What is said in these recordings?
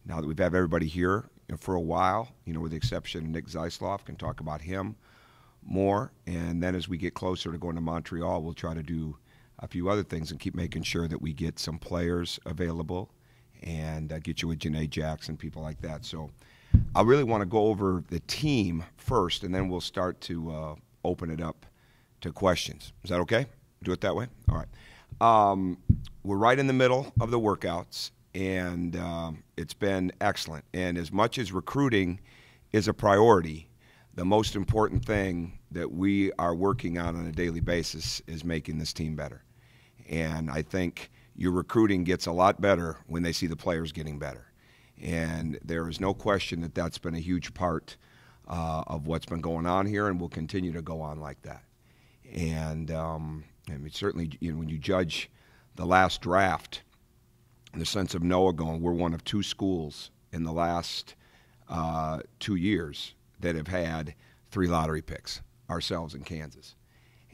Now that we've had everybody here for a while, with the exception of Nick Zeisloff, can talk about him more. And then as we get closer to going to Montreal, we'll try to do a few other things and keep making sure that we get some players available and get you with Janae Jackson, people like that. So I really want to go over the team first, and then we'll start to open it up to questions. Is that okay? Do it that way? All right. We're right in the middle of the workouts, and it's been excellent. And as much as recruiting is a priority, the most important thing that we are working on a daily basis is making this team better. And I think your recruiting gets a lot better when they see the players getting better. And there is no question that that's been a huge part of what's been going on here and will continue to go on like that. And I mean, certainly, when you judge the last draft, in the sense of Noah going, we're one of two schools in the last 2 years that have had 3 lottery picks, ourselves in Kansas.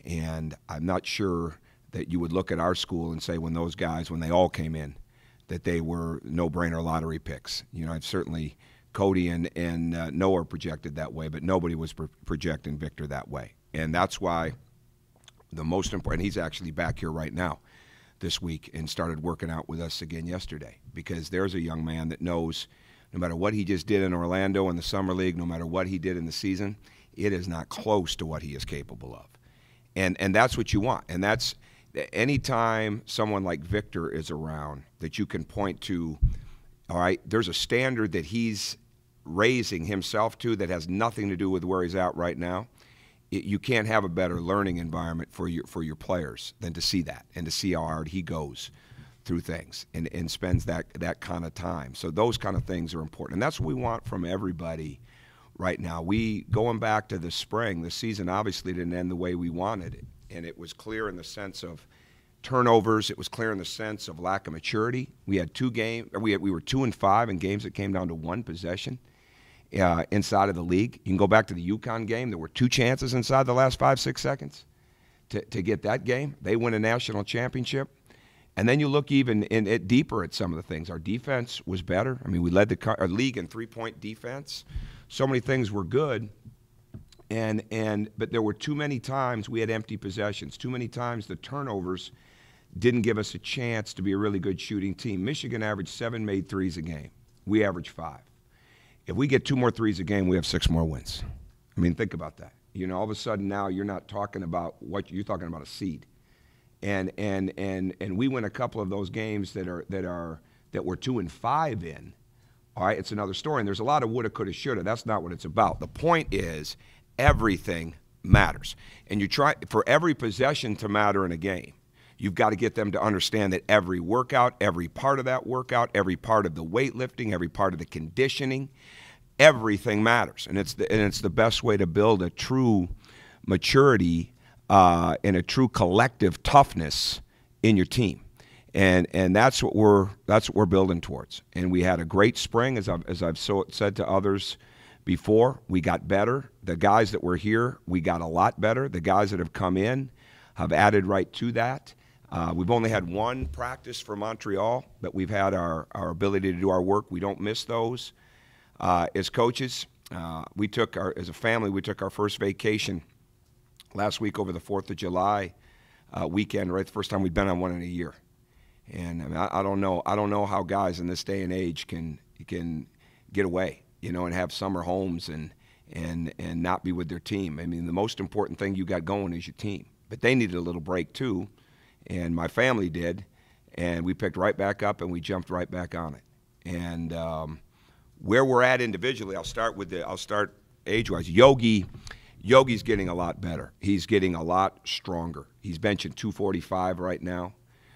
And I'm not sure that you would look at our school and say when those guys, when they all came in, that they were no-brainer lottery picks. I've certainly, Cody and Noah projected that way, but nobody was projecting Victor that way. And that's why the most important, he's actually back here right now this week and started working out with us again yesterday, because there's a young man that knows no matter what he just did in Orlando in the Summer League, no matter what he did in the season, it is not close to what he is capable of. And that's what you want. And that's anytime someone like Victor is around that you can point to, all right, there's a standard that he's raising himself to that has nothing to do with where he's at right now. You can't have a better learning environment for your players than to see that and to see how hard he goes through things and spends that kind of time. So those kind of things are important. And that's what we want from everybody right now. Going back to the spring, the season obviously didn't end the way we wanted it. And it was clear in the sense of turnovers. It was clear in the sense of lack of maturity. We had we were 2-5 in games that came down to 1 possession inside of the league. You can go back to the UConn game. There were 2 chances inside the last 5-6 seconds to get that game. They win a national championship. And then you look even deeper at some of the things. Our defense was better. I mean, we led our league in 3-point defense. So many things were good. But there were too many times we had empty possessions. Too many times the turnovers didn't give us a chance to be a really good shooting team. Michigan averaged 7 made threes a game. We averaged 5. If we get 2 more threes a game, we have 6 more wins. I mean, think about that. All of a sudden now you're not talking about you're talking about a seed. And we win a couple of those games that we're 2-5 in. All right, it's another story. And there's a lot of woulda, coulda, shoulda. That's not what it's about. The point is, everything matters. And you try for every possession to matter in a game, you've got to get them to understand that every workout, every part of that workout, every part of the weightlifting, every part of the conditioning, everything matters. And it's the best way to build a true maturity and a true collective toughness in your team. And that's what we're building towards. And we had a great spring, as I've said to others before. We got better. The guys that were here, we got a lot better. The guys that have come in have added right to that. We've only had 1 practice for Montreal, but we've had our ability to do our work. We don't miss those. As coaches, as a family, we took our first vacation last week over the 4th of July weekend, right? The first time we've been on one in a year. And I mean, I don't know how guys in this day and age can get away, and have summer homes and not be with their team. I mean, the most important thing you got going is your team. But they needed a little break too, and my family did, and we picked right back up and we jumped right back on it. And where we're at individually, I'll start age-wise. Yogi's getting a lot better. He's getting a lot stronger. He's benching 245 right now,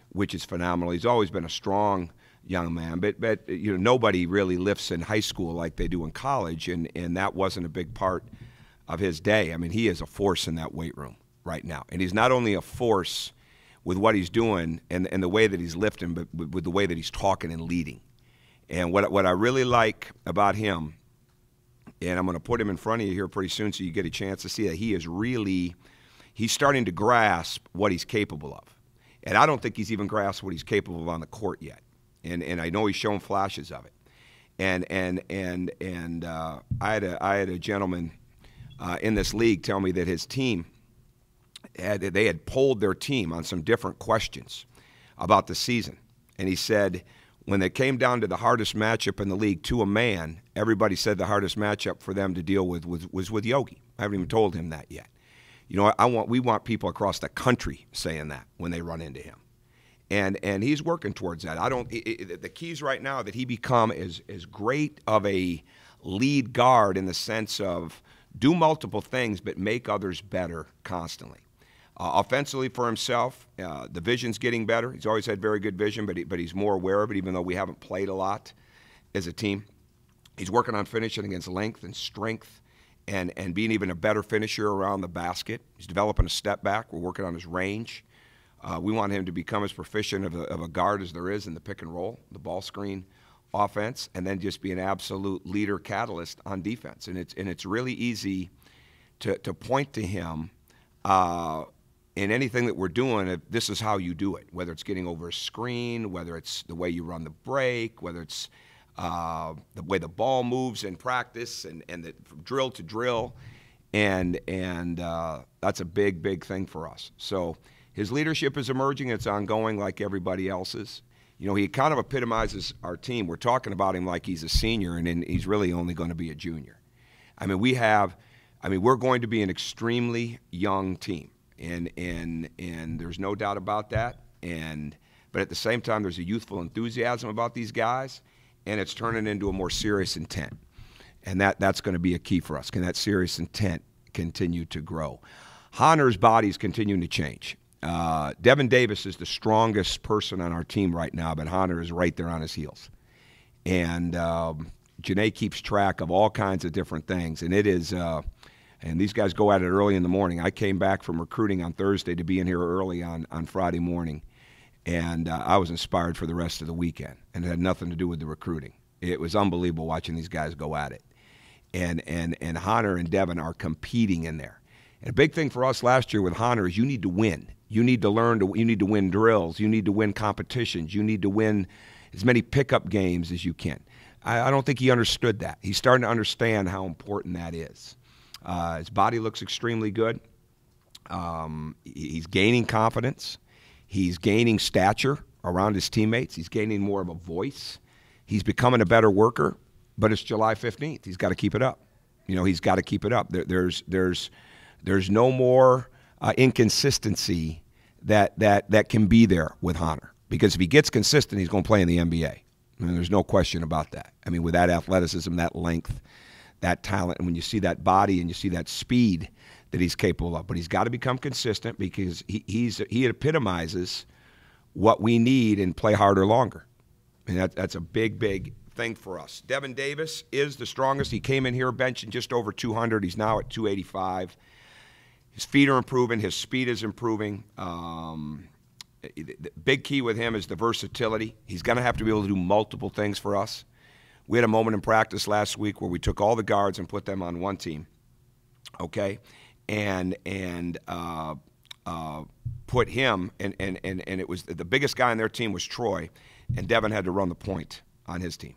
which is phenomenal. He's always been a strong young man, but nobody really lifts in high school like they do in college, and that wasn't a big part of his day. I mean, he is a force in that weight room right now, and he's not only a force with what he's doing and the way that he's lifting, but with the way that he's talking and leading. And what I really like about him, and I'm going to put him in front of you here pretty soon so you get a chance to see that he's starting to grasp what he's capable of. And I don't think he's even grasped what he's capable of on the court yet. And I know he's shown flashes of it. I had a gentleman in this league tell me that his team they had polled their team on some different questions about the season, and he said when it came down to the hardest matchup in the league to a man, everybody said the hardest matchup for them to deal with was with Yogi. I haven't even told him that yet. You know, we want people across the country saying that when they run into him. And he's working towards that. The keys right now that he become as great of a lead guard in the sense of do multiple things but make others better constantly. Offensively for himself, the vision's getting better. He's always had very good vision, but he's more aware of it, even though we haven't played a lot as a team. He's working on finishing against length and strength and being even a better finisher around the basket. He's developing a step back. We're working on his range. We want him to become as proficient of a guard as there is in the pick and roll, the ball screen offense, and then just be an absolute leader catalyst on defense. And it's really easy to point to him in anything that we're doing. This is how you do it, whether it's getting over a screen, whether it's the way you run the break, whether it's the way the ball moves in practice and from drill to drill. And that's a big thing for us. So his leadership is emerging. It's ongoing like everybody else's. You know, he kind of epitomizes our team. We're talking about him like he's a senior, and he's really only going to be a junior. I mean, we're going to be an extremely young team, and there's no doubt about that. But at the same time, there's a youthful enthusiasm about these guys, and it's turning into a more serious intent. And that's going to be a key for us. Can that serious intent continue to grow? Honor's body's continuing to change. Devin Davis is the strongest person on our team right now, but Honor is right there on his heels. And Janae keeps track of all kinds of different things. And it is and these guys go at it early in the morning. I came back from recruiting on Thursday to be in here early on Friday morning. And I was inspired for the rest of the weekend. And it had nothing to do with the recruiting. It was unbelievable watching these guys go at it. And Hunter and Devin are competing in there. And a big thing for us last year with Hunter is you need to win. You need to you need to win drills. You need to win competitions. You need to win as many pickup games as you can. I don't think he understood that. He's starting to understand how important that is. His body looks extremely good. He's gaining confidence. He's gaining stature around his teammates. He's gaining more of a voice. He's becoming a better worker. But it's July 15th. He's got to keep it up. You know, he's got to keep it up. There's no more inconsistency that can be there with Hunter. Because if he gets consistent, he's going to play in the NBA. I mean, there's no question about that. I mean, with that athleticism, that length, that talent, and when you see that body and you see that speed that he's capable of. But he's got to become consistent because he epitomizes what we need and play harder longer. And that's a big thing for us. Devin Davis is the strongest. He came in here benching just over 200. He's now at 285. His feet are improving. His speed is improving. The big key with him is the versatility. He's going to have to be able to do multiple things for us. We had a moment in practice last week where we took all the guards and put them on one team, okay, and put him, and it was the biggest guy on their team was Troy, and Devin had to run the point on his team.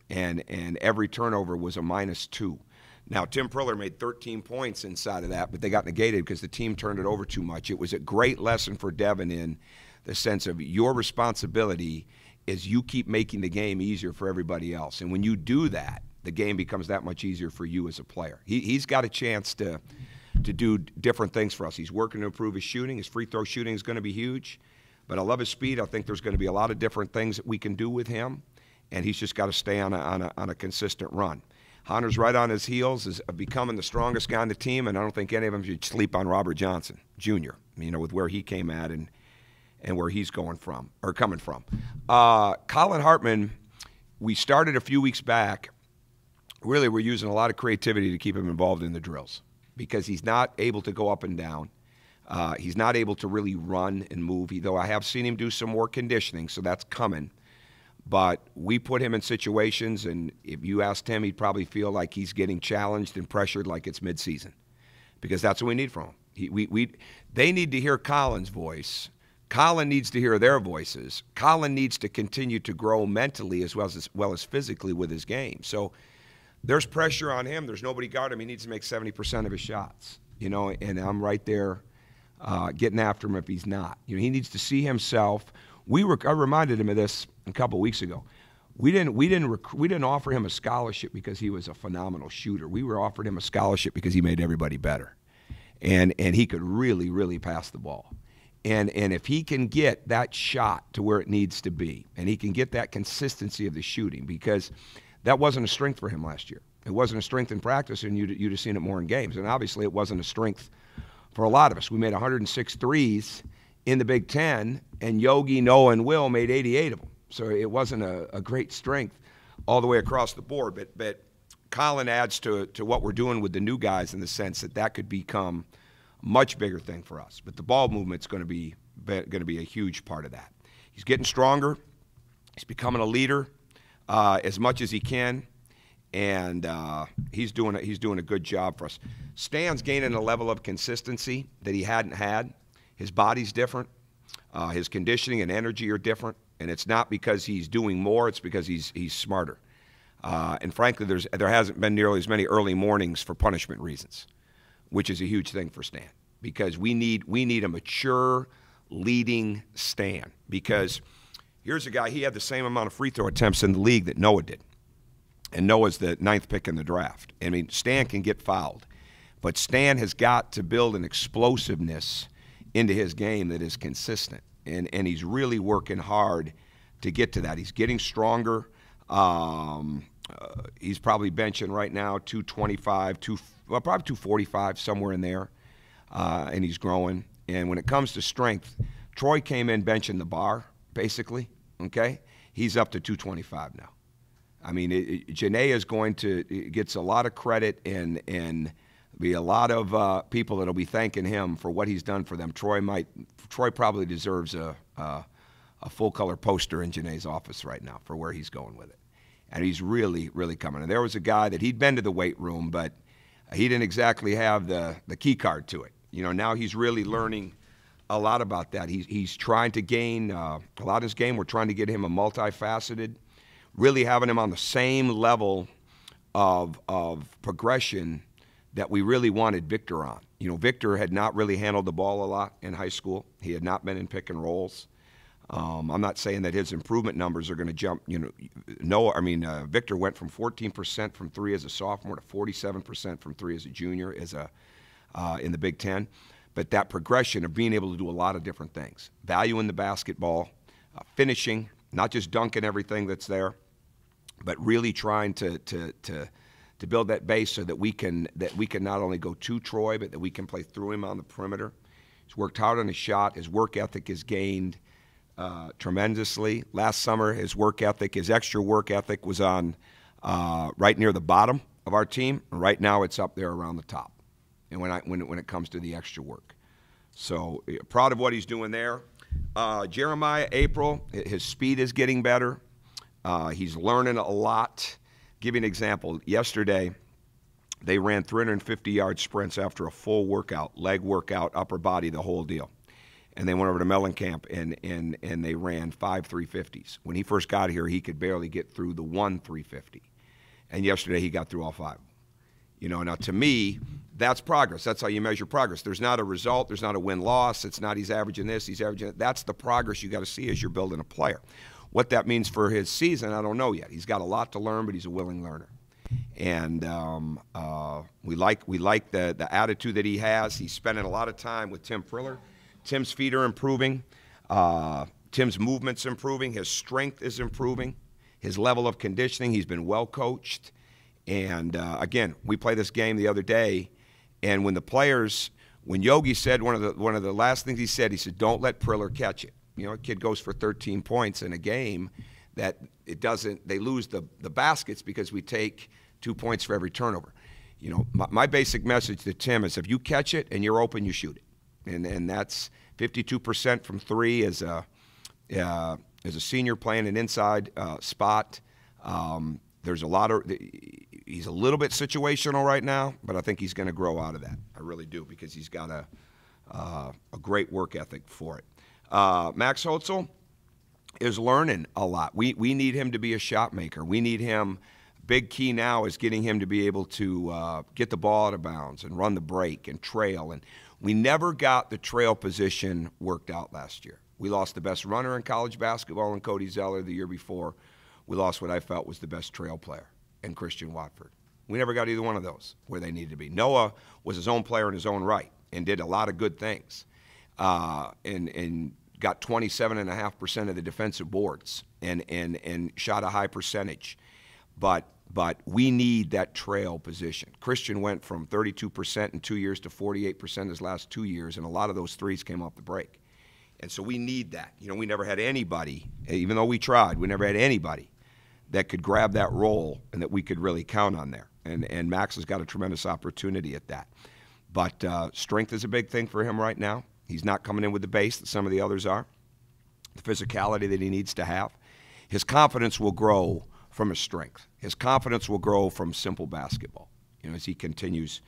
And every turnover was a -2. Now, Tim Priller made 13 points inside of that, but they got negated because the team turned it over too much. It was a great lesson for Devin in the sense of your responsibility is you keep making the game easier for everybody else. And when you do that, the game becomes that much easier for you as a player. He's got a chance to do different things for us. He's working to improve his shooting. His free throw shooting is going to be huge. But I love his speed. I think there's going to be a lot of different things that we can do with him. And he's just got to stay on a consistent run. Hunter's right on his heels, is becoming the strongest guy on the team, and I don't think any of them should sleep on Robert Johnson, Jr., you know, with where he came at and where he's coming from. Colin Hartman, we started a few weeks back. Really, we're using a lot of creativity to keep him involved in the drills because he's not able to go up and down. He's not able to really run and move, though I have seen him do some more conditioning, so that's coming. But we put him in situations, and if you asked him, he'd probably feel like he's getting challenged and pressured like it's midseason because that's what we need from him. They need to hear Colin's voice Colin needs to hear their voices. Colin needs to continue to grow mentally as well as physically with his game. So there's pressure on him. There's nobody guarding him. He needs to make 70% of his shots, you know, and I'm right there getting after him if he's not. You know, he needs to see himself. I reminded him of this a couple weeks ago. We didn't offer him a scholarship because he was a phenomenal shooter. We were offered him a scholarship because he made everybody better, and he could really, really pass the ball. And if he can get that shot to where it needs to be, and he can get that consistency of the shooting, because that wasn't a strength for him last year. It wasn't a strength in practice, and you'd have seen it more in games. And obviously it wasn't a strength for a lot of us. We made 106 threes in the Big Ten, and Yogi, Noah, and Will made 88 of them. So it wasn't a great strength all the way across the board. But Colin adds to what we're doing with the new guys in the sense that could become a much bigger thing for us. But the ball movement's going to be a huge part of that. He's getting stronger. He's becoming a leader as much as he can, and he's doing a good job for us. Stan's gaining a level of consistency that he hadn't had. His body's different. His conditioning and energy are different, and it's not because he's doing more. It's because he's smarter. And frankly, there hasn't been nearly as many early mornings for punishment reasons, which is a huge thing for Stan, because we need a mature, leading Stan. Because here's a guy, he had the same amount of free throw attempts in the league that Noah did. And Noah's the 9th pick in the draft. I mean, Stan can get fouled. But Stan has got to build an explosiveness into his game that is consistent. And he's really working hard to get to that. He's getting stronger. He's probably benching right now 225, probably 245, somewhere in there. And he's growing. And when it comes to strength, Troy came in benching the bar, basically. Okay? He's up to 225 now. I mean, Janae gets a lot of credit, and be a lot of people that'll be thanking him for what he's done for them. Troy probably deserves a full-color poster in Janae's office right now for where he's going with it. And he's really, really coming. And there was a guy that he'd been to the weight room, but he didn't exactly have the key card to it. You know, now he's really learning a lot about that. He's trying to gain a lot of his game. We're trying to get him a multifaceted, really having him on the same level of progression that we really wanted Victor on. You know, Victor had not really handled the ball a lot in high school. He had not been in pick and rolls. I'm not saying that his improvement numbers are going to jump. You know, Victor went from 14% from three as a sophomore to 47% from three as a junior in the Big Ten. But that progression of being able to do a lot of different things, valuing the basketball, finishing, not just dunking everything that's there, but really trying to build that base so that we can not only go to Troy, but that we can play through him on the perimeter. He's worked hard on his shot. His work ethic has gained tremendously. Last summer, his extra work ethic was on right near the bottom of our team. Right now, it's up there around the top. And when it comes to the extra work, so proud of what he's doing there. Jeremiah April, his speed is getting better. He's learning a lot. Give you an example. Yesterday, they ran 350-yard sprints after a full workout, leg workout, upper body, the whole deal. And they went over to Mellencamp and they ran 5 350s. When he first got here, he could barely get through the 1 350. And yesterday, he got through all 5. You know, now to me, that's progress. That's how you measure progress. There's not a result. There's not a win-loss. It's not he's averaging this, he's averaging that. That's the progress you got to see as you're building a player. What that means for his season, I don't know yet. He's got a lot to learn, but he's a willing learner. And we like the attitude that he has. He's spending a lot of time with Tim Priller. Tim's feet are improving. Tim's movement's improving. His strength is improving. His level of conditioning, he's been well coached. And, again, we played this game the other day, and when Yogi said one of the last things he said, don't let Priller catch it. You know, a kid goes for 13 points in a game that they lose the baskets because we take 2 points for every turnover. You know, my basic message to Tim is if you catch it and you're open, you shoot it. And that's 52% from three as a senior playing an inside spot. There's a lot of he's a little bit situational right now, but I think he's going to grow out of that. I really do, because he's got a great work ethic for it. Max Hotzel is learning a lot. We need him to be a shot maker. We need him. Big key now is getting him to be able to get the ball out of bounds and run the break and trail. And we never got the trail position worked out last year. We lost the best runner in college basketball in Cody Zeller the year before. We lost what I felt was the best trail player in Christian Watford. We never got either one of those where they needed to be. Noah was his own player in his own right and did a lot of good things and got 27.5% of the defensive boards and shot a high percentage. But we need that trail position. Christian went from 32% in 2 years to 48% his last 2 years, and a lot of those threes came off the break. And so we need that. You know, we never had anybody, even though we tried, we never had anybody that could grab that role and that we could really count on there. And Max has got a tremendous opportunity at that. But strength is a big thing for him right now. He's not coming in with the base that some of the others are, the physicality that he needs to have. His confidence will grow from his strength. His confidence will grow from simple basketball, you know, as he continues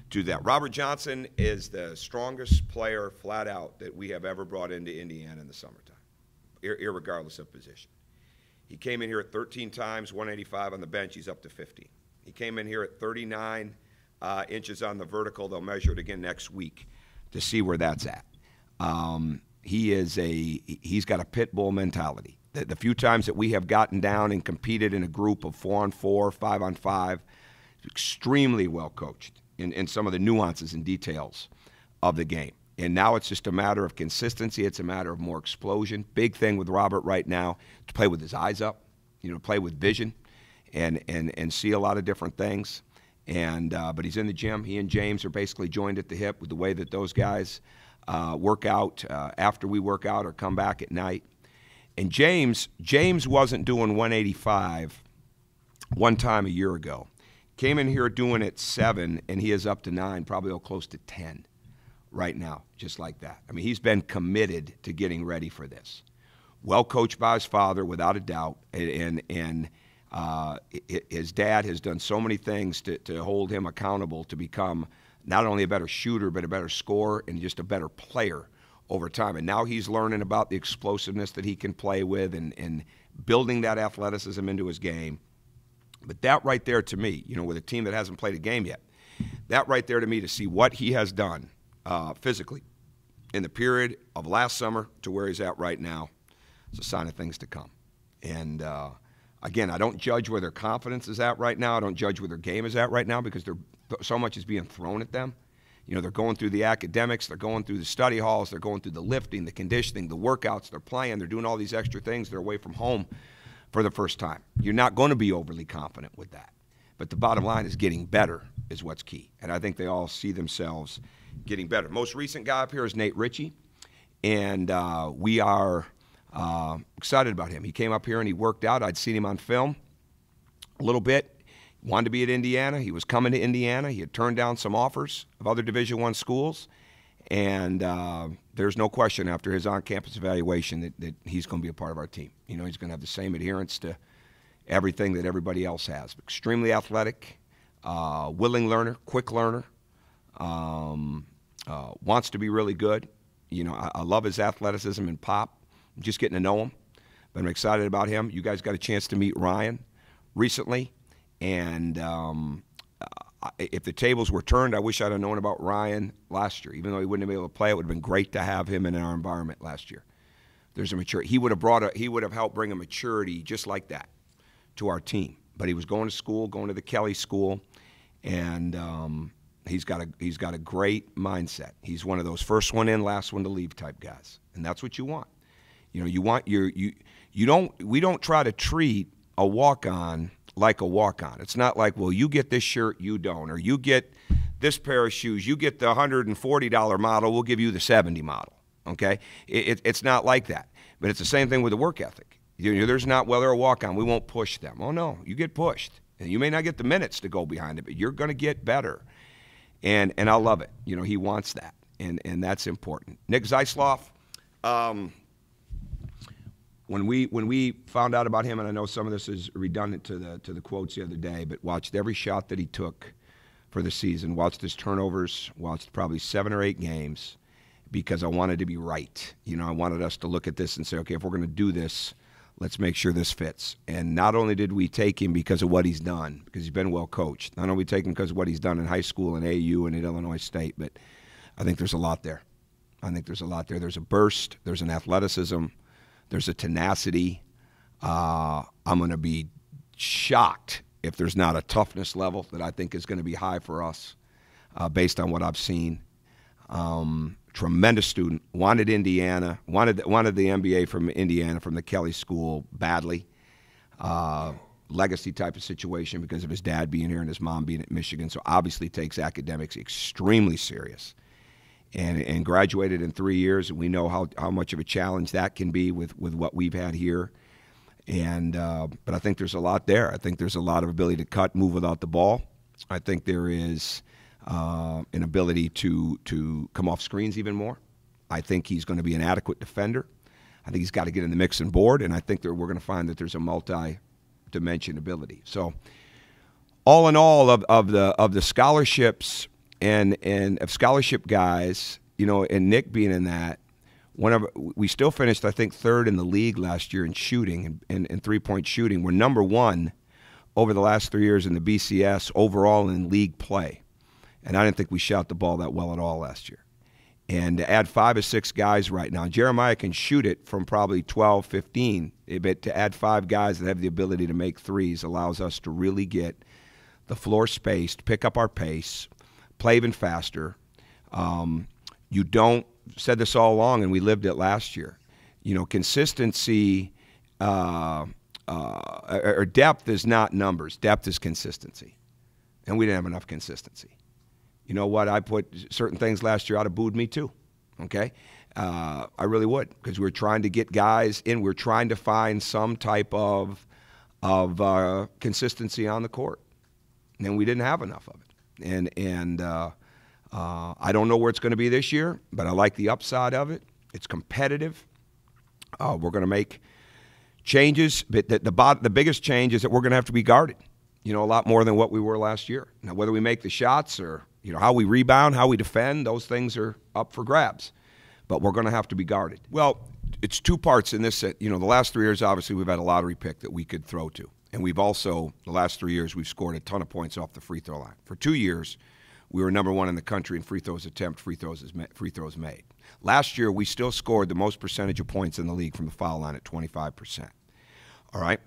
to do that. Robert Johnson is the strongest player flat out that we have ever brought into Indiana in the summertime, irregardless of position. He came in here at 13 times, 185 on the bench. He's up to 15. He came in here at 39 inches on the vertical. They'll measure it again next week to see where that's at. He's got a pit bull mentality. The few times that we have gotten down and competed in a group of 4-on-4, 5-on-5, extremely well coached in some of the nuances and details of the game. And now it's just a matter of consistency. It's a matter of more explosion. Big thing with Robert right now, to play with his eyes up, you know, play with vision and see a lot of different things. But he's in the gym. He and James are basically joined at the hip with the way that those guys work out after we work out or come back at night. And James wasn't doing 185 one time a year ago. Came in here doing it 7, and he is up to 9, probably close to 10 right now, just like that. I mean, he's been committed to getting ready for this. Well coached by his father, without a doubt, and his dad has done so many things to hold him accountable to become not only a better shooter, but a better scorer and just a better player over time. And now he's learning about the explosiveness that he can play with and building that athleticism into his game. But that right there to me, you know, with a team that hasn't played a game yet, that right there to me, to see what he has done physically in the period of last summer to where he's at right now, is a sign of things to come. And again, I don't judge where their confidence is at right now. I don't judge where their game is at right now, because so much is being thrown at them. You know, they're going through the academics, they're going through the study halls, they're going through the lifting, the conditioning, the workouts, they're playing, they're doing all these extra things. They're away from home for the first time. You're not going to be overly confident with that. But the bottom line is getting better is what's key. And I think they all see themselves getting better. Most recent guy up here is Nate Ritchie, and we are excited about him. He came up here and he worked out. I'd seen him on film a little bit. Wanted to be at Indiana. He was coming to Indiana. He had turned down some offers of other Division I schools. And there's no question after his on-campus evaluation that he's going to be a part of our team. You know, he's going to have the same adherence to everything that everybody else has. Extremely athletic, willing learner, quick learner, wants to be really good. You know, I love his athleticism and pop. I'm just getting to know him, but I'm excited about him. You guys got a chance to meet Ryan recently. And if the tables were turned, I wish I'd have known about Ryan last year. Even though he wouldn't have been able to play, it would have been great to have him in our environment last year. There's a maturity. He would have helped bring a maturity just like that to our team. But he was going to school, going to the Kelly School, and he's got a great mindset. He's one of those first one in, last one to leave type guys, and that's what you want. You know, we don't try to treat a walk-on like a walk-on. It's not like, well, you get this shirt, you don't, or you get this pair of shoes, you get the $140 model, we'll give you the $70 model, okay? It's not like that. But it's the same thing with the work ethic. There's not, well, they're a walk-on, we won't push them. Oh, no, you get pushed. And you may not get the minutes to go behind it, but you're going to get better. And I love it. You know, he wants that, and that's important. Nick Zeisloff, When we found out about him, and I know some of this is redundant to the quotes the other day, but watched every shot that he took for the season, watched his turnovers, watched probably 7 or 8 games, because I wanted to be right. You know, I wanted us to look at this and say, okay, if we're going to do this, let's make sure this fits. And not only did we take him because of what he's done, because he's been well coached, not only we take him because of what he's done in high school and AU and at Illinois State, but I think there's a lot there. I think there's a lot there. There's a burst. There's an athleticism. There's a tenacity. I'm going to be shocked if there's not a toughness level that I think is going to be high for us based on what I've seen. Tremendous student, wanted Indiana, wanted the MBA from Indiana, from the Kelly School badly. Legacy type of situation because of his dad being here and his mom being at Michigan, so obviously takes academics extremely serious. And graduated in 3 years, and we know how much of a challenge that can be with what we've had here. And but I think there's a lot there. I think there's a lot of ability to cut, move without the ball. I think there is an ability to come off screens even more. I think he's going to be an adequate defender. I think he's got to get in the mix and board, and I think that we're going to find that there's a multi-dimension ability. So all in all of the scholarships and of scholarship guys, you know, and Nick being in that, we still finished, I think, third in the league last year in shooting and three-point shooting. We're number one over the last 3 years in the BCS overall in league play. And I didn't think we shot the ball that well at all last year. And to add 5 or 6 guys right now, Jeremiah can shoot it from probably 12, 15, but to add 5 guys that have the ability to make threes allows us to really get the floor spaced, pick up our pace, play even faster. You don't, said this all along, and we lived it last year. You know, consistency or depth is not numbers. Depth is consistency. And we didn't have enough consistency. You know what? I put certain things last year out of booed me too, okay? I really would, because we were trying to get guys in. We were trying to find some type of consistency on the court, and we didn't have enough of it. And I don't know where it's going to be this year, but I like the upside of it. It's competitive. We're going to make changes, but the biggest change is that we're going to have to be guarded, you know, a lot more than what we were last year. Now, whether we make the shots or, you know, how we rebound, how we defend, those things are up for grabs. But we're going to have to be guarded. Well, it's 2 parts in this. You know, the last 3 years, obviously, we've had a lottery pick that we could throw to. And we've also, the last 3 years, we've scored a ton of points off the free throw line. For 2 years, we were number 1 in the country in free throws attempt, free throws made. Last year, we still scored the most percentage of points in the league from the foul line at 25%. All right?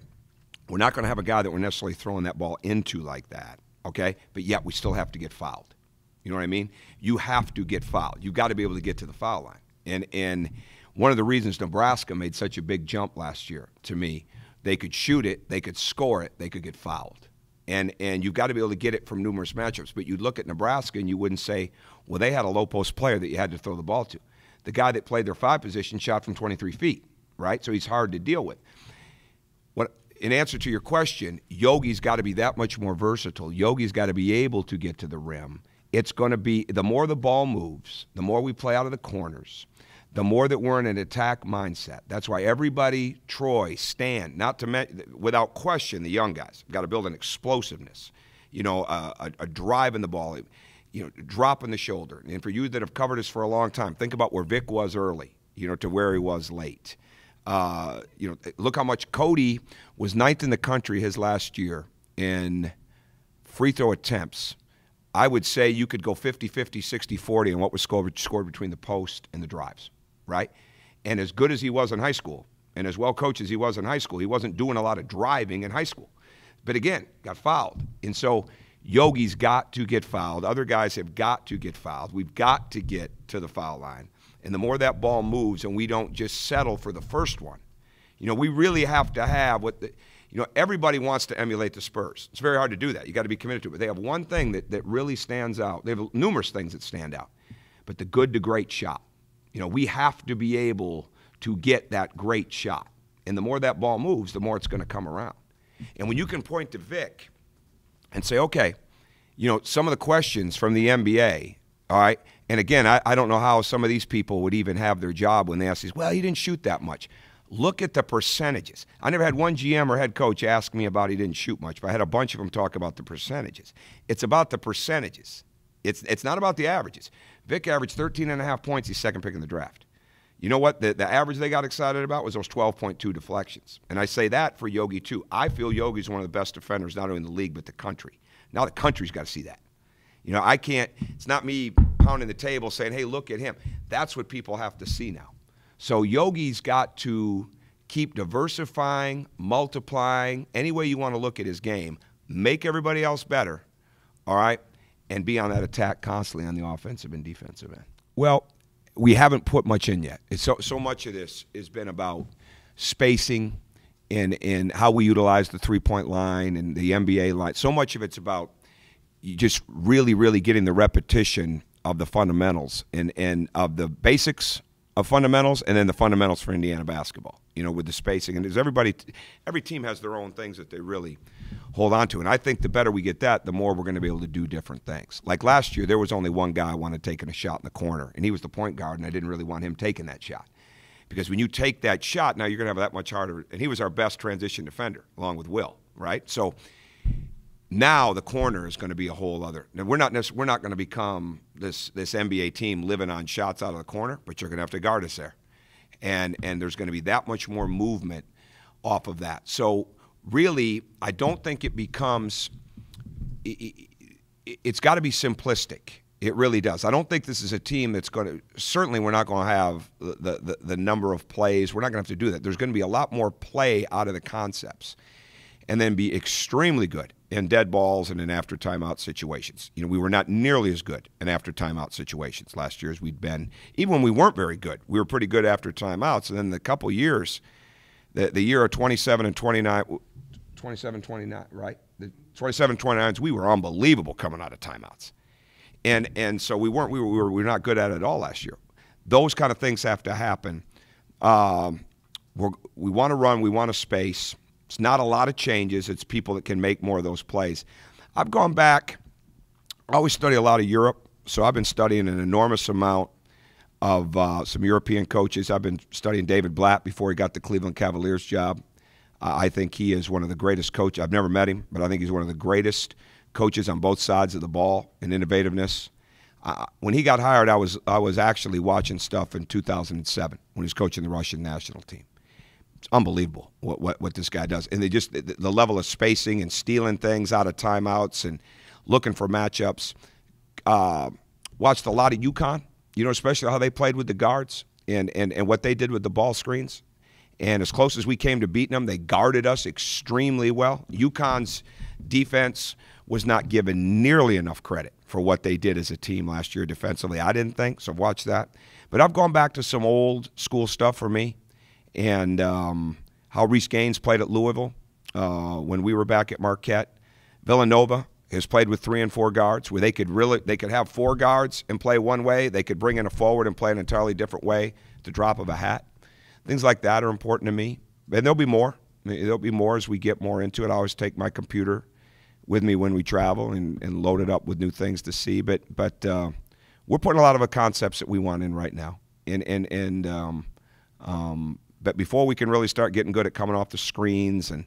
We're not going to have a guy that we're necessarily throwing that ball into like that, okay? But yet we still have to get fouled. You know what I mean? You have to get fouled. You've got to be able to get to the foul line. And one of the reasons Nebraska made such a big jump last year, to me, they could shoot it, they could score it, they could get fouled. And you've got to be able to get it from numerous matchups. But you'd look at Nebraska and you wouldn't say, well, they had a low-post player that you had to throw the ball to. The guy that played their 5 position shot from 23 feet, right? So he's hard to deal with. In answer to your question, Yogi's got to be that much more versatile. Yogi's got to be able to get to the rim. It's going to be, the more the ball moves, the more we play out of the corners, the more that we're in an attack mindset. That's why everybody, Troy, Stan, without question, the young guys, got to build an explosiveness, you know, a drive in the ball, you know, dropping the shoulder. And for you that have covered us for a long time, think about where Vic was early, you know, to where he was late. You know, look how much Cody was 9th in the country his last year in free throw attempts. I would say you could go 50-50, 60-40 on what was scored between the post and the drives, right? And as good as he was in high school and as well coached as he was in high school, he wasn't doing a lot of driving in high school. But again, got fouled. And so Yogi's got to get fouled. Other guys have got to get fouled. We've got to get to the foul line. And the more that ball moves and we don't just settle for the first one, you know, we really have to have you know, everybody wants to emulate the Spurs. It's very hard to do that. You got to be committed to it. But they have one thing that really stands out. They have numerous things that stand out. But the good to great shot. You know, we have to be able to get that great shot. And the more that ball moves, the more it's going to come around. And when you can point to Vic and say, okay, you know, some of the questions from the NBA, all right, and again, I don't know how some of these people would even have their job when they ask these, well, he didn't shoot that much. Look at the percentages. I never had one GM or head coach ask me about he didn't shoot much, but I had a bunch of them talk about the percentages. It's about the percentages. It's not about the averages. Vic averaged 13.5 points. He's second pick in the draft. You know what? The average they got excited about was those 12.2 deflections. And I say that for Yogi, too. I feel Yogi's one of the best defenders, not only in the league, but the country. Now the country's got to see that. You know, I can't – it's not me pounding the table saying, hey, look at him. That's what people have to see now. So Yogi's got to keep diversifying, multiplying, any way you want to look at his game, make everybody else better, all right, and be on that attack constantly on the offensive and defensive end. Well, we haven't put much in yet. It's so much of this has been about spacing and how we utilize the three-point line and the NBA line. So much of it's about just really, really getting the repetition of the fundamentals and of the basics of fundamentals, and then the fundamentals for Indiana basketball, you know, with the spacing. And every team has their own things that they really hold on to. And I think the better we get that, the more we're going to be able to do different things. Like last year, there was only one guy I wanted taking a shot in the corner, and he was the point guard, and I didn't really want him taking that shot. Because when you take that shot, now you're going to have that much harder. And he was our best transition defender, along with Will, right? So now the corner is going to be a whole other. Now we're not going to become this NBA team living on shots out of the corner, but you're going to have to guard us there, and there's going to be that much more movement off of that. So really, I don't think it becomes. It's got to be simplistic. It really does. I don't think this is a team that's going to. Certainly, we're not going to have the number of plays. We're not going to have to do that. There's going to be a lot more play out of the concepts, and then be extremely good in dead balls and in after timeout situations. You know, we were not nearly as good in after timeout situations last year as we'd been. Even when we weren't very good, we were pretty good after timeouts. And then the couple years, the year of 27 and 29, 27-29, right? The 27-29s, we were unbelievable coming out of timeouts. And so we were not good at it at all last year. Those kind of things have to happen. We want to run, we want to space. It's not a lot of changes. It's people that can make more of those plays. I've gone back. I always study a lot of Europe, so I've been studying an enormous amount of some European coaches. I've been studying David Blatt before he got the Cleveland Cavaliers job. I think he is one of the greatest coaches. I've never met him, but I think he's one of the greatest coaches on both sides of the ball in innovativeness. When he got hired, I was actually watching stuff in 2007 when he was coaching the Russian national team. It's unbelievable what this guy does. And the level of spacing and stealing things out of timeouts and looking for matchups. Watched a lot of UConn, you know, especially how they played with the guards and what they did with the ball screens. And as close as we came to beating them, they guarded us extremely well. UConn's defense was not given nearly enough credit for what they did as a team last year defensively. I didn't think, so I've watched that. But I've gone back to some old school stuff for me. And how Reese Gaines played at Louisville when we were back at Marquette. Villanova has played with 3 and 4 guards, where they could have 4 guards and play one way. They could bring in a forward and play an entirely different way at the drop of a hat. Things like that are important to me. And there'll be more. There'll be more as we get more into it. I always take my computer with me when we travel and load it up with new things to see. But we're putting a lot of the concepts that we want in right now. But before we can really start getting good at coming off the screens and,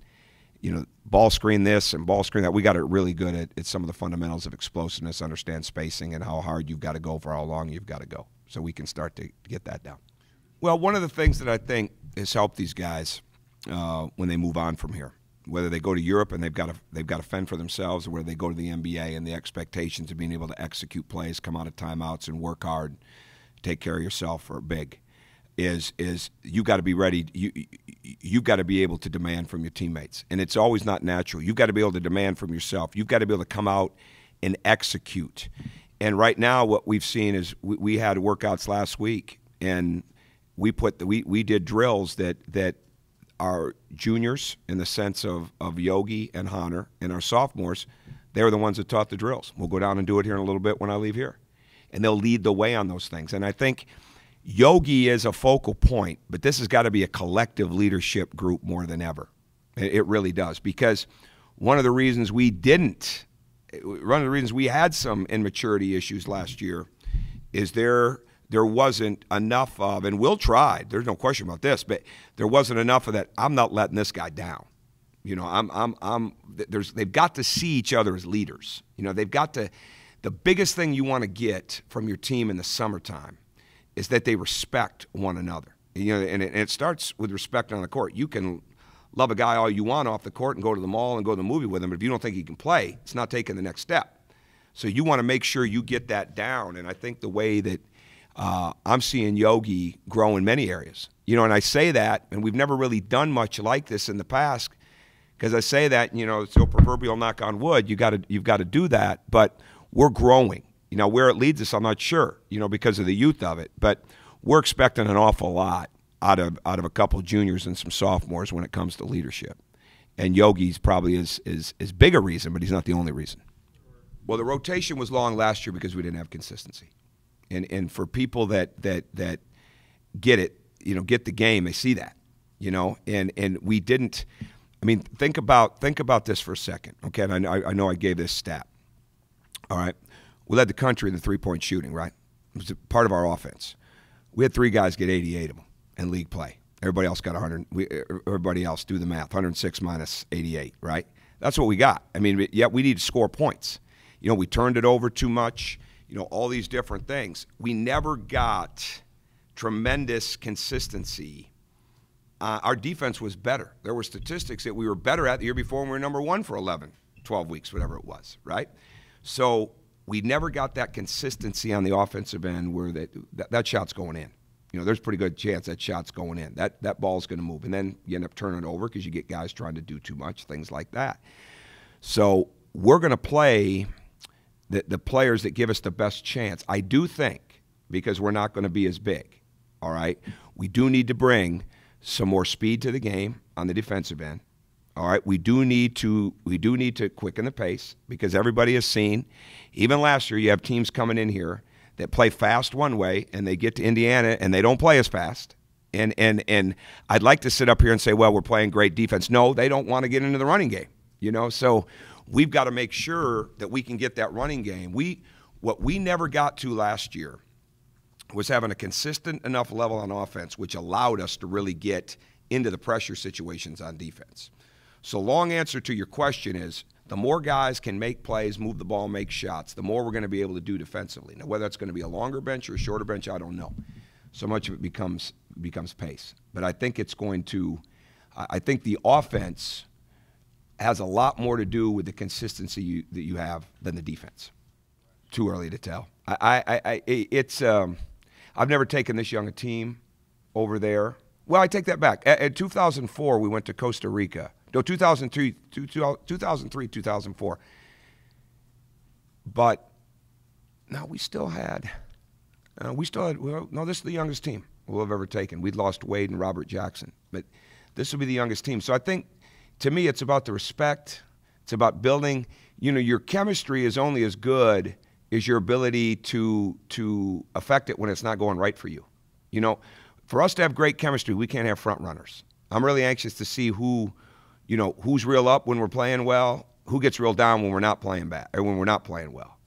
you know, ball screen this and ball screen that, we got it really good at some of the fundamentals of explosiveness, understand spacing and how hard you've got to go for how long you've got to go. So we can start to get that down. Well, one of the things that I think has helped these guys when they move on from here, whether they go to Europe and they've got to fend for themselves, or whether they go to the NBA and the expectations of being able to execute plays, come out of timeouts and work hard, take care of yourself, are big. Is you got to be ready. You've got to be able to demand from your teammates, and it's always not natural. You've got to be able to demand from yourself. You've got to be able to come out and execute. And right now, what we've seen is we had workouts last week, and we did drills that our juniors, in the sense of Yogi and Hunter, and our sophomores, they were the ones that taught the drills. We'll go down and do it here in a little bit when I leave here, and they'll lead the way on those things. And I think Yogi is a focal point, but this has got to be a collective leadership group more than ever. It really does, because one of the reasons we had some immaturity issues last year is there wasn't enough of, and Will tried, there's no question about this, but there wasn't enough of that. I'm not letting this guy down. You know, they've got to see each other as leaders. You know, they've got to the biggest thing you want to get from your team in the summertime is that they respect one another. And it starts with respect on the court. You can love a guy all you want off the court and go to the mall and go to the movie with him, but if you don't think he can play, it's not taking the next step. So you want to make sure you get that down, and I think the way that I'm seeing Yogi grow in many areas. And I say that, and we've never really done much like this in the past, because I say that, so proverbial knock on wood, you've got to do that, but we're growing. Where it leads us, I'm not sure, because of the youth of it, but we're expecting an awful lot out of a couple juniors and some sophomores when it comes to leadership. And Yogi's probably is big a reason, but he's not the only reason. Well, the rotation was long last year because we didn't have consistency. And for people that get it, get the game, they see that, and we didn't. I mean, think about this for a second, okay? And I know I gave this stat. All right, we led the country in the three-point shooting, right? It was a part of our offense. We had 3 guys get 88 of them in league play. Everybody else got 100. Everybody else, do the math, 106 minus 88, right? That's what we got. I mean, yet we need to score points. We turned it over too much. All these different things. We never got tremendous consistency. Our defense was better. There were statistics that we were better at the year before when we were number 1 for 11, 12 weeks, whatever it was, right? So we never got that consistency on the offensive end where that shot's going in. There's a pretty good chance that shot's going in. That ball's going to move. And then you end up turning it over because you get guys trying to do too much, things like that. So we're going to play the players that give us the best chance. I do think, because we're not going to be as big, all right, we do need to bring some more speed to the game on the defensive end. All right, we do need to quicken the pace, because everybody has seen, even last year, you have teams coming in here that play fast one way, and they get to Indiana and they don't play as fast. And I'd like to sit up here and say, well, we're playing great defense. No, they don't want to get into the running game. So we've got to make sure that we can get that running game. What we never got to last year was having a consistent enough level on offense, which allowed us to really get into the pressure situations on defense. So long answer to your question is, the more guys can make plays, move the ball, make shots, the more we're going to be able to do defensively. Now, whether it's going to be a longer bench or a shorter bench, I don't know. So much of it becomes pace. But I think it's going to – I think the offense has a lot more to do with the consistency that you have than the defense. Too early to tell. I've never taken this young a team over there. Well, I take that back. In 2004, we went to Costa Rica. No, 2003, 2004. But no, we still had. No, this is the youngest team we'll have ever taken. We'd lost Wade and Robert Jackson, but this will be the youngest team. So I think, to me, it's about the respect. It's about building. Your chemistry is only as good as your ability to affect it when it's not going right for you. For us to have great chemistry, we can't have front runners. I'm really anxious to see who's real up when we're playing well, who gets real down when we're not playing bad, or when we're not playing well.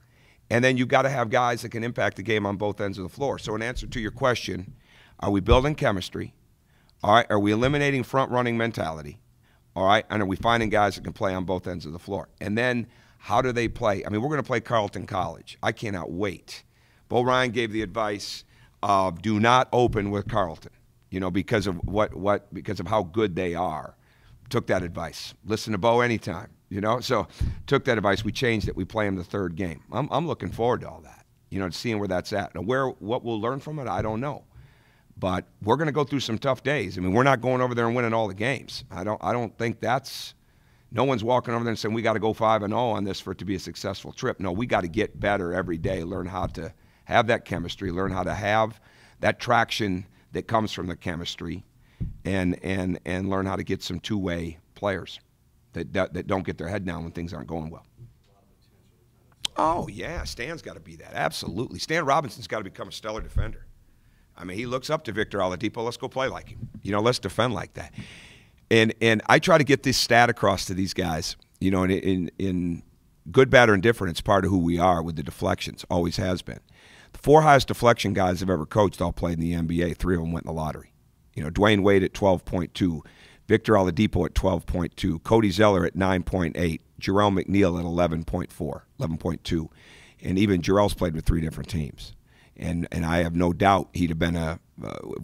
And then you've got to have guys that can impact the game on both ends of the floor. So in answer to your question, are we building chemistry? All right, are we eliminating front-running mentality? All right, and are we finding guys that can play on both ends of the floor? And then how do they play? I mean, we're going to play Carleton College. I cannot wait. Bo Ryan gave the advice of do not open with Carleton, because of because of how good they are. Took that advice. Listen to Bo anytime, So took that advice. We changed it. We play him the third game. I'm looking forward to all that, seeing where that's at. Now, what we'll learn from it, I don't know. But we're going to go through some tough days. I mean, we're not going over there and winning all the games. I don't think that's – no one's walking over there and saying we got to go 5-0 on this for it to be a successful trip. No, we got to get better every day, learn how to have that chemistry, learn how to have that traction that comes from the chemistry, and learn how to get some two-way players that don't get their head down when things aren't going well. Oh, yeah, Stan's got to be that. Absolutely. Stan Robinson's got to become a stellar defender. I mean, he looks up to Victor Oladipo. Let's go play like him. Let's defend like that. And I try to get this stat across to these guys. In good, bad, or indifferent, it's part of who we are with the deflections. Always has been. The 4 highest deflection guys I've ever coached all played in the NBA. 3 of them went in the lottery. Dwayne Wade at 12.2, Victor Oladipo at 12.2, Cody Zeller at 9.8, Jerome McNeil at 11.4, 11.2. And even Jarrell's played with 3 different teams. And I have no doubt he'd have been if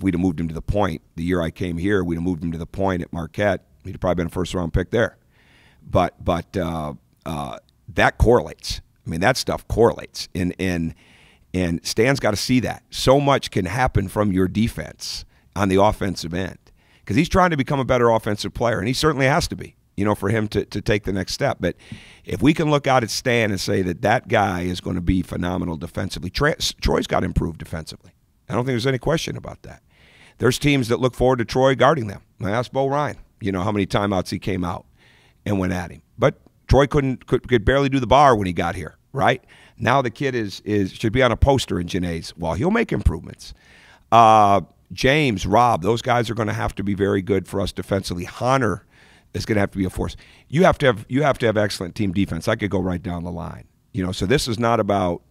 we'd have moved him to the point the year I came here, we'd have moved him to the point at Marquette. He'd have probably been a first-round pick there. But that correlates. I mean, that stuff correlates. And Stan's got to see that. So much can happen from your defense on the offensive end because he's trying to become a better offensive player, and he certainly has to be, for him to take the next step. But if we can look out at Stan and say that guy is going to be phenomenal defensively, Troy's got to improve defensively. I don't think there's any question about that. There's teams that look forward to Troy guarding them. I asked Bo Ryan, how many timeouts he came out and went at him. But Troy could barely do the bar when he got here, right? Now the kid should be on a poster in Janae's. Well, he'll make improvements. James, Rob, those guys are going to have to be very good for us defensively. Hunter is going to have to be a force. You have to have excellent team defense. I could go right down the line. So this is not about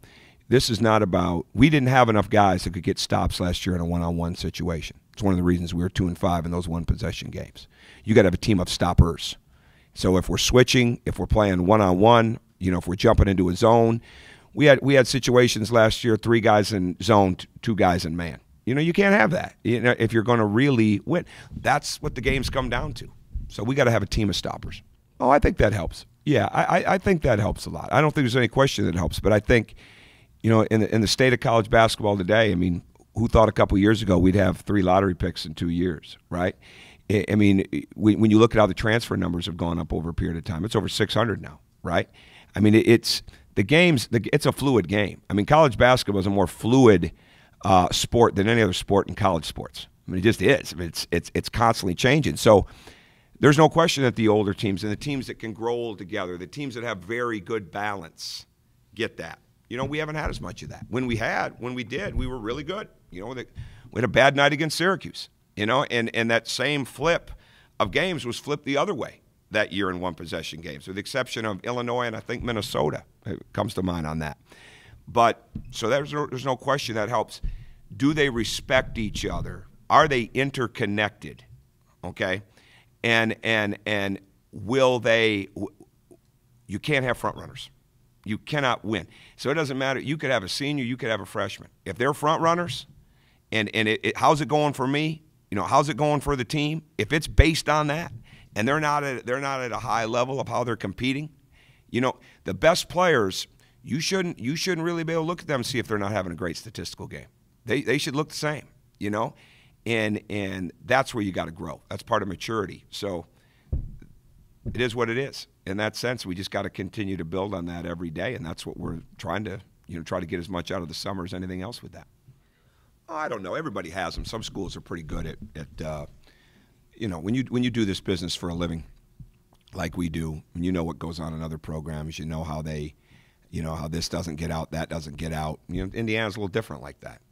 we didn't have enough guys that could get stops last year in a one-on-one situation. It's one of the reasons we were 2-5 in those one-possession games. You got to have a team of stoppers. So if we're switching, if we're playing one-on-one, if we're jumping into a zone, we had situations last year, 3 guys in zone, 2 guys in man. You can't have that. If you're going to really win, that's what the games come down to. So we got to have a team of stoppers. Oh, I think that helps. Yeah, I think that helps a lot. I don't think there's any question that helps, but I think, in the state of college basketball today, I mean, who thought a couple years ago we'd have 3 lottery picks in 2 years, right? I mean, when you look at how the transfer numbers have gone up over a period of time, it's over 600 now, right? I mean, it's a fluid game. I mean, college basketball is a more fluid sport than any other sport in college sports. I mean, it just is. I mean, it's constantly changing. So there's no question that the older teams and the teams that can grow together, the teams that have very good balance, get that. We haven't had as much of that. When we did, we were really good. We had a bad night against Syracuse, and that same flip of games was flipped the other way that year in one-possession games, with the exception of Illinois and I think Minnesota. It comes to mind on that. But so there's no question that helps. Do they respect each other? Are they interconnected? Okay, and will they? You can't have front runners. You cannot win. So it doesn't matter. You could have a senior. You could have a freshman. If they're front runners, and how's it going for me? How's it going for the team? If it's based on that, and they're not at a high level of how they're competing, the best players. You shouldn't really be able to look at them and see if they're not having a great statistical game. They should look the same, and that's where you got to grow. That's part of maturity. So it is what it is. In that sense, we just got to continue to build on that every day, and that's what we're trying to try to get as much out of the summer as anything else with that. I don't know. Everybody has them. Some schools are pretty good at when you do this business for a living, like we do, and you know what goes on in other programs. You know how they. How this doesn't get out, that doesn't get out. Indiana's a little different like that.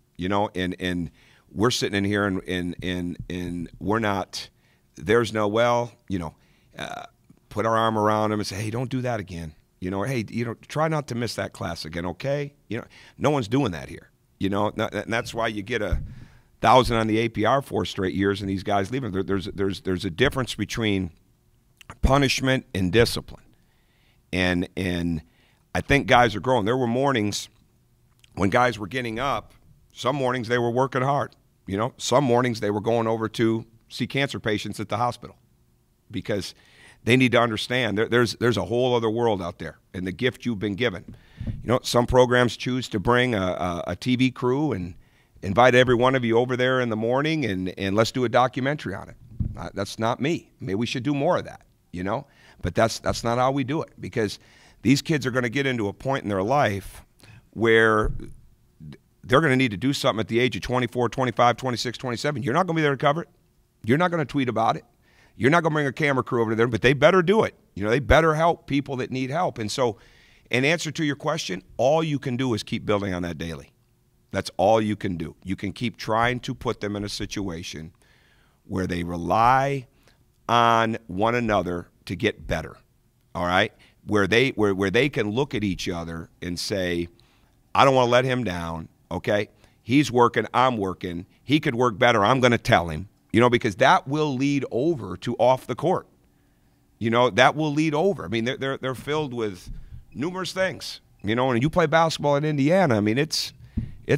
And we're sitting in here and we're not. There's no put our arm around them and say, hey, don't do that again. Hey, try not to miss that class again, okay? No one's doing that here. And that's why you get 1,000 on the APR 4 straight years, and these guys leaving. There's a difference between punishment and discipline, and I think guys are growing. There were mornings when guys were getting up. Some mornings they were working hard. Some mornings they were going over to see cancer patients at the hospital because they need to understand there's a whole other world out there and the gift you've been given. Some programs choose to bring a TV crew and invite every one of you over there in the morning and let's do a documentary on it. That's not me. Maybe we should do more of that, But that's not how we do it because these kids are going to get into a point in their life where they're going to need to do something at the age of 24, 25, 26, 27. You're not going to be there to cover it. You're not going to tweet about it. You're not going to bring a camera crew over there, but they better do it. They better help people that need help. And so in answer to your question, all you can do is keep building on that daily. That's all you can do. You can keep trying to put them in a situation where they rely on one another to get better, all right? Where they can look at each other and say, I don't want to let him down, okay? He's working, I'm working. He could work better, I'm going to tell him, because that will lead over to off the court. That will lead over. I mean, they're filled with numerous things, You know, and you play basketball in Indiana, I mean, it's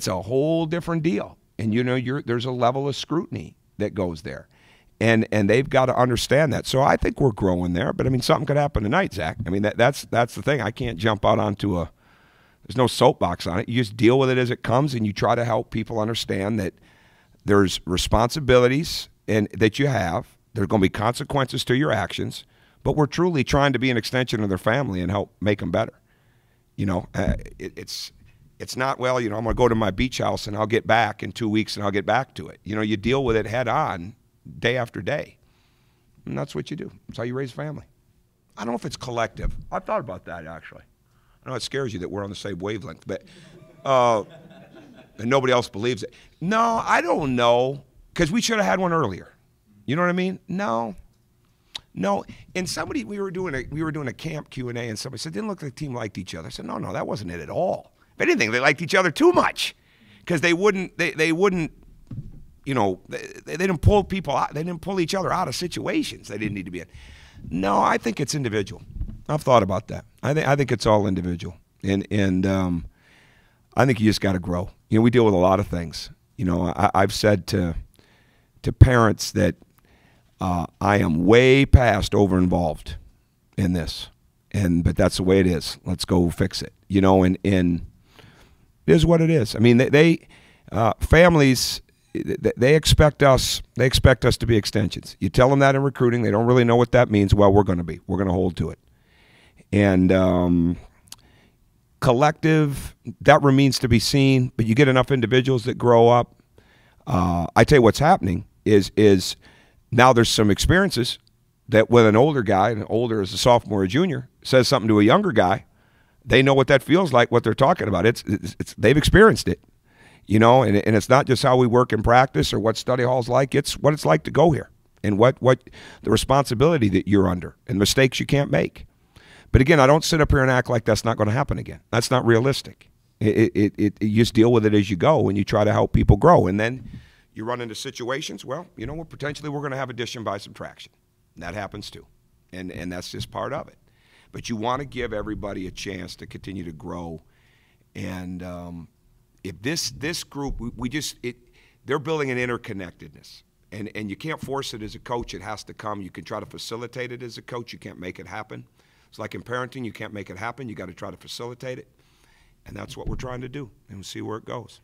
a whole different deal. And, you know, there's a level of scrutiny that goes there. And they've got to understand that. So I think we're growing there. But, I mean, something could happen tonight, Zach. I mean, that's the thing. I can't jump out onto there's no soapbox on it. You just deal with it as it comes, and you try to help people understand that there's responsibilities and that you have. There are going to be consequences to your actions. But we're truly trying to be an extension of their family and help make them better. You know, it's not, well, you know, I'm going to go to my beach house and I'll get back in 2 weeks and I'll get back to it. You know, you deal with it head on day after day. And that's what you do. That's how you raise a family. I don't know if it's collective. I've thought about that, actually. I know it scares you that we're on the same wavelength, but and nobody else believes it. No, I don't know, because we should have had one earlier. You know what I mean? No. And somebody, we were doing a camp Q&A, and somebody said, didn't look like the team liked each other. I said, no, that wasn't it at all. If anything, they liked each other too much, because they wouldn't, you know, they didn't pull people out. They didn't pull each other out of situations they didn't need to be in. No, I think it's individual. I've thought about that. I think it's all individual, and I think you just got to grow. You know, we deal with a lot of things. You know, I've said to parents that I am way past over-involved in this, but that's the way it is. Let's go fix it. You know, and it is what it is. I mean, families, they expect us to be extensions. You tell them that in recruiting, they don't really know what that means. Well, we're going to be. We're going to hold to it. And collective, that remains to be seen. But you get enough individuals that grow up. I tell you what's happening is now there's some experiences that when an older guy, and older as a sophomore or junior, says something to a younger guy, they know what that feels like, what they're talking about. It's they've experienced it, you know, and it's not just how we work in practice or what study hall's like. It's what it's like to go here and what the responsibility that you're under and mistakes you can't make. But again, I don't sit up here and act like that's not going to happen again. That's not realistic. You just deal with it as you go, and you try to help people grow. And then you run into situations, well, you know, potentially we're going to have addition by subtraction. And that happens too. And that's just part of it. But you want to give everybody a chance to continue to grow. And if this group, they're building an interconnectedness. And you can't force it as a coach. It has to come. You can try to facilitate it as a coach. You can't make it happen. It's like in parenting. You can't make it happen. You got to try to facilitate it. And that's what we're trying to do. And we'll see where it goes.